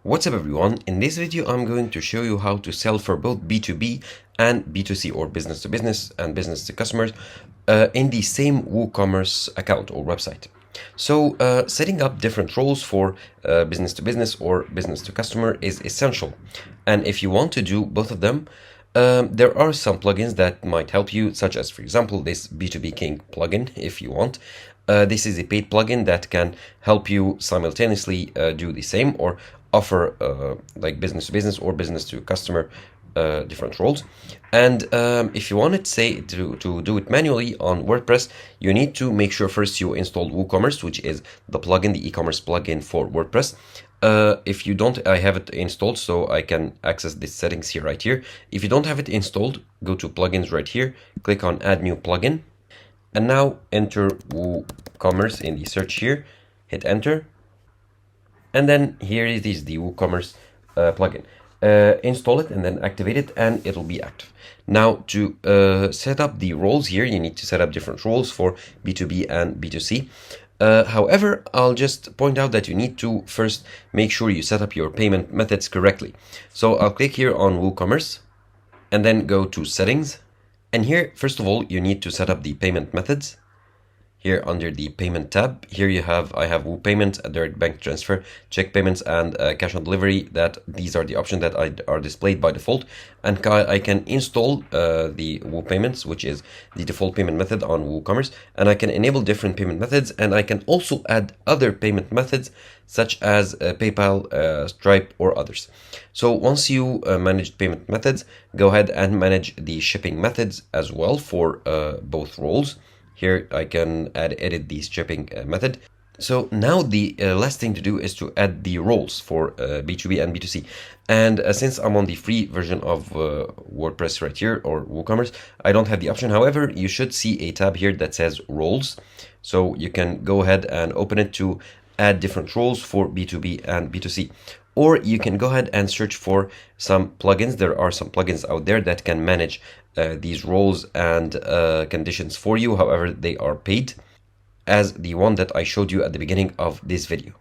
What's up everyone, in this video I'm going to show you how to sell for both B2B and B2C, or business to business and business to customers, in the same Woocommerce account or website. So setting up different roles for business to business or business to customer is essential, and if you want to do both of them, there are some plugins that might help you, such as, for example, this B2B King plugin. If you want, this is a paid plugin that can help you simultaneously do the same, or offer like business to business or business to customer different roles. And if you wanted, say, to do it manually on WordPress, you need to make sure first you install Woocommerce, which is the plugin, the e-commerce plugin for WordPress. If you don't, I have it installed, so I can access the settings here, right here. If you don't have it installed, go to plugins right here, click on add new plugin, and now enter Woocommerce in the search here, hit enter, and then here it is, the Woocommerce plugin. Install it and then activate it, and it'll be active. Now, to set up the roles here, you need to set up different roles for B2B and B2C. However, I'll just point out that you need to first make sure you set up your payment methods correctly. So I'll click here on Woocommerce and then go to settings. And here, first of all, you need to set up the payment methods. Here under the payment tab, here I have Woo Payment, direct bank transfer, check payments, and cash on delivery. These are the options that are displayed by default, and I can install the Woo Payments, which is the default payment method on Woocommerce, and I can enable different payment methods, and I can also add other payment methods such as PayPal, Stripe, or others. So once you manage payment methods, go ahead and manage the shipping methods as well for both roles. Here I can edit the shipping method. So now the last thing to do is to add the roles for B2B and B2C. And since I'm on the free version of WordPress right here, or WooCommerce, I don't have the option. However, you should see a tab here that says roles. So you can go ahead and open it to add different roles for B2B and B2C. Or you can go ahead and search for some plugins. There are some plugins out there that can manage these roles and conditions for you. However, they are paid, as the one that I showed you at the beginning of this video.